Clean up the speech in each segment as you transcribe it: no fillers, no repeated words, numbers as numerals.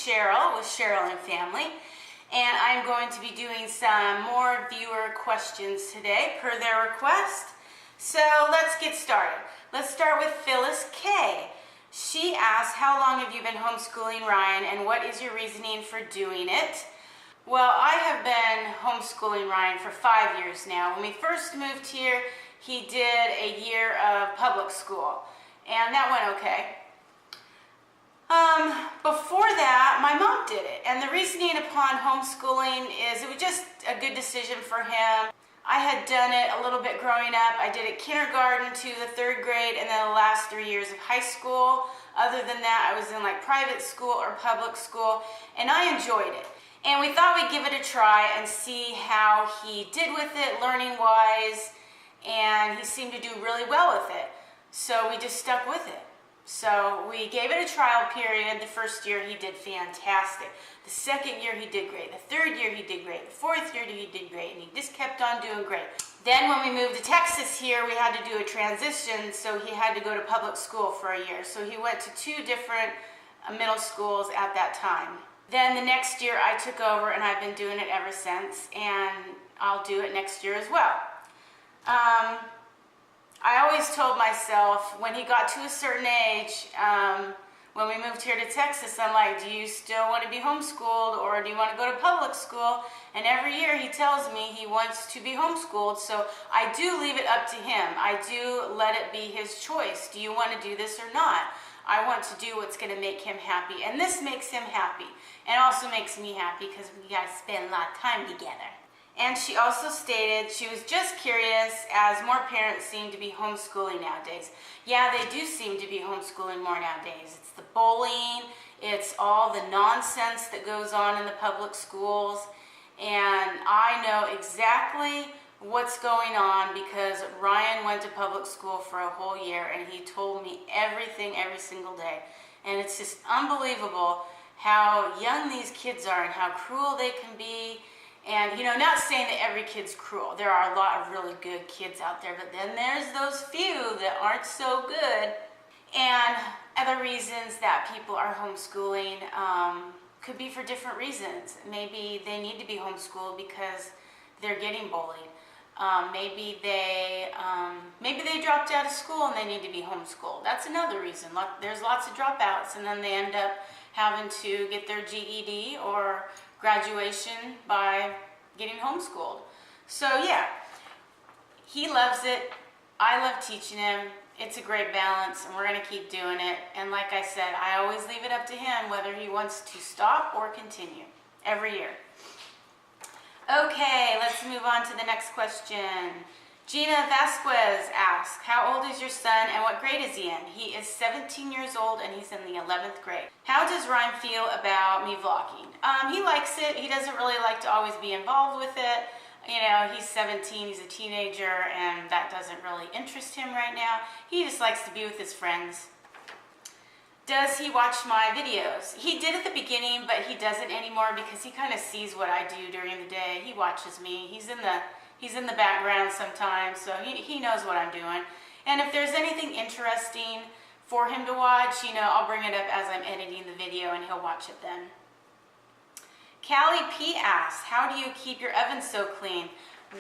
Cheryl with Cheryl and Family, and I'm going to be doing some more viewer questions today per their request. So let's get started. Let's start with Phyllis K. She asked, how long have you been homeschooling Ryan and what is your reasoning for doing it? Well, I have been homeschooling Ryan for 5 years now. When we first moved here, he did a year of public school, and that went okay. Before that, my mom did it, and the reasoning upon homeschooling is it was just a good decision for him. I had done it a little bit growing up. I did it kindergarten to the 3rd grade and then the last 3 years of high school. Other than that, I was in like private school or public school, and I enjoyed it. And we thought we'd give it a try and see how he did with it, learning-wise, and he seemed to do really well with it. So we just stuck with it. So we gave it a trial period. The first year he did fantastic. The second year he did great. The 3rd year he did great. The 4th year he did great, and he just kept on doing great. Then when we moved to Texas here, we had to do a transition, so he had to go to public school for a year. So he went to 2 different middle schools at that time. Then the next year I took over, and I've been doing it ever since, and I'll do it next year as well. I always told myself when he got to a certain age, when we moved here to Texas, I'm like, do you still want to be homeschooled or do you want to go to public school? And every year he tells me he wants to be homeschooled, so I do leave it up to him. I do let it be his choice. Do you want to do this or not? I want to do what's going to make him happy, and this makes him happy, and also makes me happy because we got to spend a lot of time together. And she also stated she was just curious as more parents seem to be homeschooling nowadays. Yeah, they do seem to be homeschooling more nowadays. It's the bullying, it's all the nonsense that goes on in the public schools, and I know exactly what's going on because Ryan went to public school for a whole year and he told me everything every single day. And it's just unbelievable how young these kids are and how cruel they can be. And, you know, not saying that every kid's cruel. There are a lot of really good kids out there, but then there's those few that aren't so good. And other reasons that people are homeschooling could be for different reasons. Maybe they need to be homeschooled because they're getting bullied. Maybe they dropped out of school and they need to be homeschooled. That's another reason. There's lots of dropouts, and then they end up having to get their GED or graduation by getting homeschooled. So yeah, he loves it. I love teaching him. It's a great balance, and we're going to keep doing it. And like I said, I always leave it up to him whether he wants to stop or continue every year. Okay, let's move on to the next question. Gina Vasquez asks, how old is your son and what grade is he in? He is 17 years old and he's in the 11th grade. How does Ryan feel about me vlogging? He likes it. He doesn't really like to always be involved with it. You know, he's 17, he's a teenager, and that doesn't really interest him right now. He just likes to be with his friends. Does he watch my videos? He did at the beginning, but he doesn't anymore because he kind of sees what I do during the day. He watches me. He's in the background sometimes, so he knows what I'm doing. And if there's anything interesting for him to watch, you know, I'll bring it up as I'm editing the video and he'll watch it then. Callie P asks, how do you keep your oven so clean?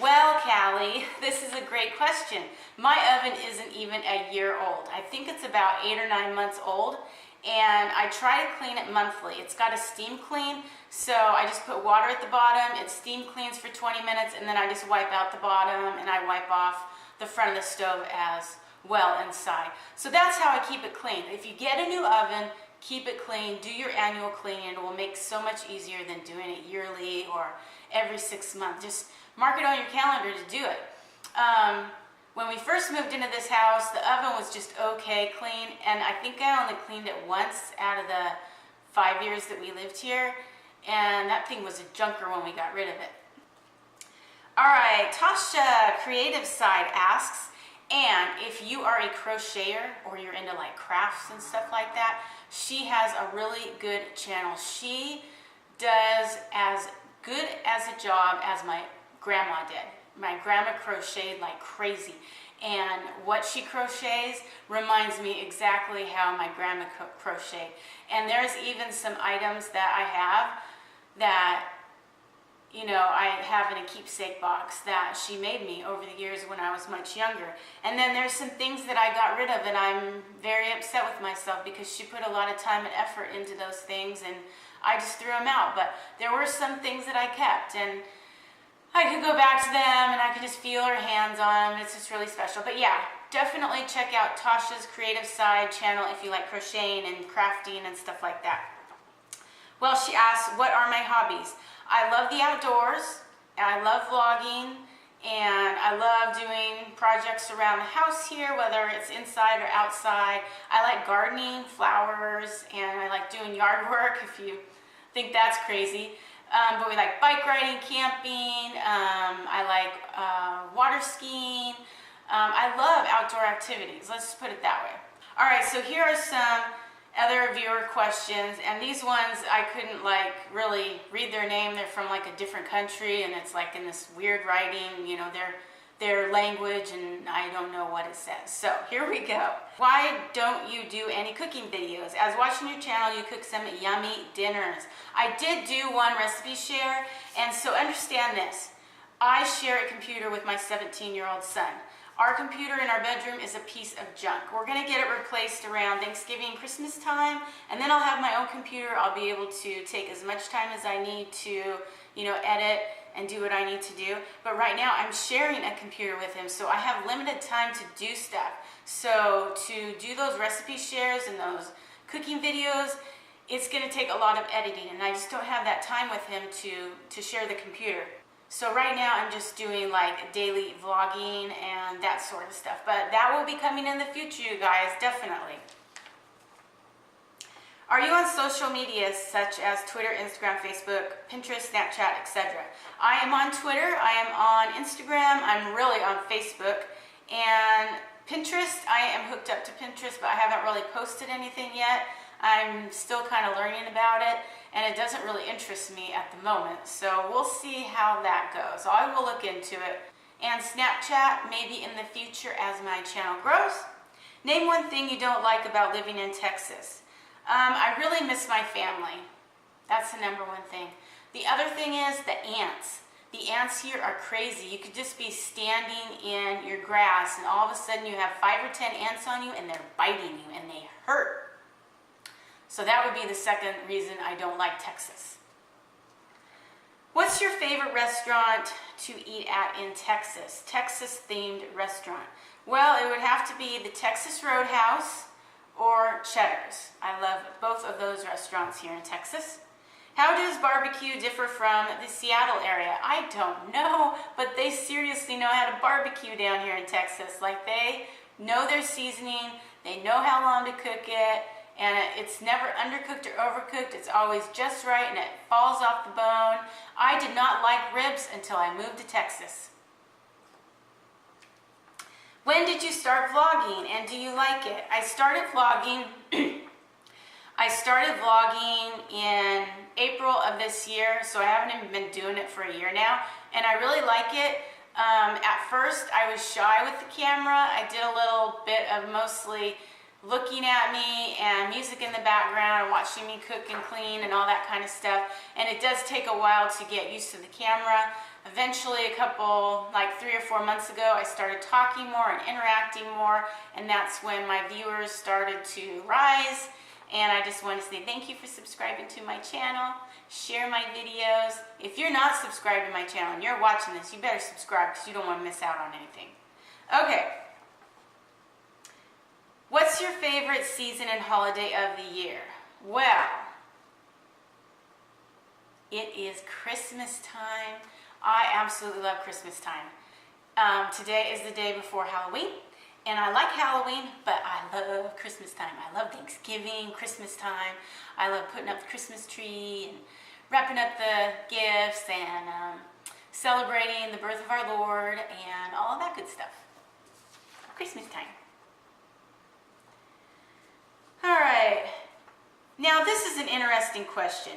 Well, Callie, this is a great question. My oven isn't even a year old. I think it's about 8 or 9 months old, and I try to clean it monthly. It's got a steam clean, so I just put water at the bottom, it steam cleans for 20 minutes, and then I just wipe out the bottom and I wipe off the front of the stove as well inside. So that's how I keep it clean. If you get a new oven, keep it clean, do your annual cleaning. It will make so much easier than doing it yearly or every 6 months. Just mark it on your calendar to do it. When we first moved into this house, the oven was just okay clean, and I think I only cleaned it once out of the 5 years that we lived here, and that thing was a junker when we got rid of it. All right, Tasha Creative Side asks, and if you are a crocheter or you're into like crafts and stuff like that, she has a really good channel. She does as good as a job as my grandma did. My grandma crocheted like crazy, And what she crochets reminds me exactly how my grandma crocheted. And there's even some items that I have that, you know, I have in a keepsake box that she made me over the years when I was much younger. And then there's some things that I got rid of, and I'm very upset with myself because she put a lot of time and effort into those things, and I just threw them out. But there were some things that I kept, and I could go back to them and I could just feel her hands on them. It's just really special. But yeah, definitely check out Tasha's Creative Side channel if you like crocheting and crafting and stuff like that. Well, she asked, what are my hobbies? I love the outdoors, and I love vlogging, and I love doing projects around the house here, whether it's inside or outside. I like gardening, flowers, and I like doing yard work, if you think that's crazy. But we like bike riding, camping, I like water skiing. I love outdoor activities, let's just put it that way. All right, so here are some other viewer questions, and these ones I couldn't like really read their name. They're from like a different country, and it's like in this weird writing, you know, their language, and I don't know what it says. So here we go. Why don't you do any cooking videos? I was watching your channel, you cook some yummy dinners. I did do one recipe share, and so understand this. I share a computer with my 17-year-old son. Our computer in our bedroom is a piece of junk. We're gonna get it replaced around Thanksgiving, Christmas time, and then I'll have my own computer. I'll be able to take as much time as I need to, you know, edit and do what I need to do. But right now I'm sharing a computer with him, so I have limited time to do stuff. So to do those recipe shares and those cooking videos, it's gonna take a lot of editing, and I just don't have that time with him to share the computer. So right now I'm just doing like daily vlogging and that sort of stuff. But that will be coming in the future, you guys, definitely. Are you on social media such as Twitter, Instagram, Facebook, Pinterest, Snapchat, etc.? I am on Twitter, I am on Instagram, I'm really on Facebook. And Pinterest, I am hooked up to Pinterest, but I haven't really posted anything yet. I'm still kind of learning about it, and it doesn't really interest me at the moment. So we'll see how that goes. So I will look into it. And Snapchat, maybe in the future as my channel grows. Name one thing you don't like about living in Texas. I really miss my family. That's the number one thing. The other thing is the ants. The ants here are crazy. You could just be standing in your grass and all of a sudden you have 5 or 10 ants on you and they're biting you and they hurt. So that would be the second reason I don't like Texas. What's your favorite restaurant to eat at in Texas? Texas themed restaurant. Well, it would have to be the Texas Roadhouse or Cheddar's. I love both of those restaurants here in Texas. How does barbecue differ from the Seattle area? I don't know, but they seriously know how to barbecue down here in Texas. Like, they know their seasoning, they know how long to cook it, and it's never undercooked or overcooked. It's always just right, and it falls off the bone. I did not like ribs until I moved to Texas. When did you start vlogging, and do you like it? I started vlogging in April of this year, so I haven't even been doing it for a year now, and I really like it. At first, I was shy with the camera. I did a little bit of mostly looking at me and music in the background and watching me cook and clean and all that kind of stuff, and it does take a while to get used to the camera. Eventually, like 3 or 4 months ago, I started talking more and interacting more, and that's when my viewers started to rise. And I just want to say thank you for subscribing to my channel. Share my videos. If you're not subscribed to my channel and you're watching this, you better subscribe because you don't want to miss out on anything. Okay. What's your favorite season and holiday of the year? Well, it is Christmas time. I absolutely love Christmas time. Today is the day before Halloween, and I like Halloween, but I love Christmas time. I love Thanksgiving, Christmas time. I love putting up the Christmas tree and wrapping up the gifts and celebrating the birth of our Lord and all of that good stuff. Christmas time. All right. Now, this is an interesting question.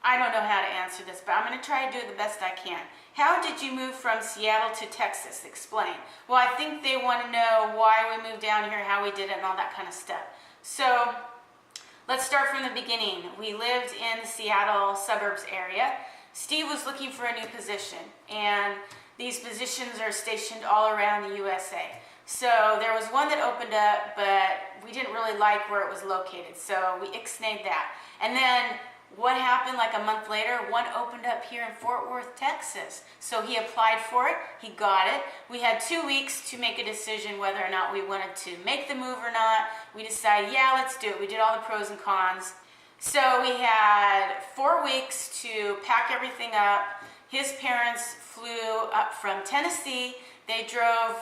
I don't know how to answer this, but I'm going to try to do it the best I can. How did you move from Seattle to Texas? Explain. Well, I think they want to know why we moved down here, how we did it, and all that kind of stuff. So let's start from the beginning. We lived in the Seattle suburbs area. Steve was looking for a new position, and these positions are stationed all around the USA. So there was one that opened up, but we didn't really like where it was located, so we ixnayed that. And then what happened like a month later? One opened up here in Fort Worth, Texas. So he applied for it, he got it. We had 2 weeks to make a decision whether or not we wanted to make the move or not. We decided, yeah, let's do it. We did all the pros and cons. So we had 4 weeks to pack everything up. His parents flew up from Tennessee. They drove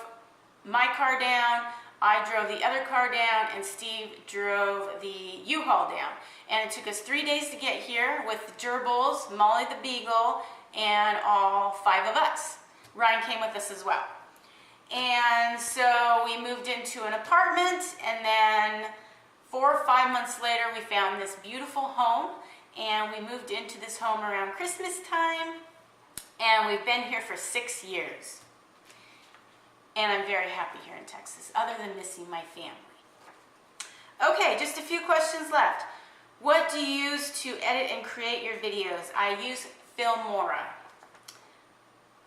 my car down, I drove the other car down, and Steve drove the U-Haul down. And it took us 3 days to get here with the gerbils, Molly the Beagle, and all 5 of us. Ryan came with us as well. And so we moved into an apartment, and then 4 or 5 months later we found this beautiful home, and we moved into this home around Christmas time, and we've been here for 6 years. And I'm very happy here in Texas, other than missing my family. Okay, just a few questions left. What do you use to edit and create your videos? I use Filmora.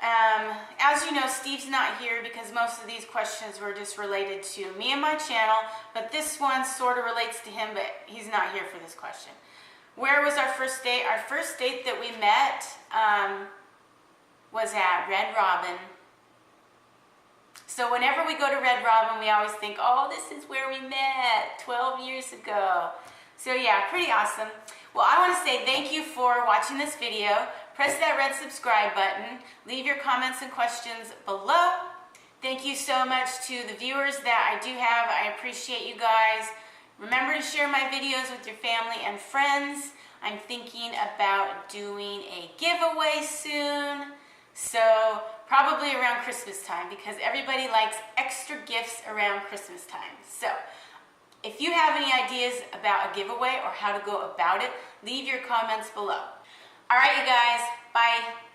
As you know, Steve's not here because most of these questions were just related to me and my channel, but this one sort of relates to him, but he's not here for this question. Where was our first date? Our first date that we met was at Red Robin. So whenever we go to Red Robin, we always think, oh, this is where we met 12 years ago. So yeah, pretty awesome. Well, I want to say thank you for watching this video. Press that red subscribe button. Leave your comments and questions below. Thank you so much to the viewers that I do have. I appreciate you guys. Remember to share my videos with your family and friends. I'm thinking about doing a giveaway soon. So probably around Christmas time, because everybody likes extra gifts around Christmas time. So if you have any ideas about a giveaway or how to go about it, leave your comments below. All right, you guys, bye.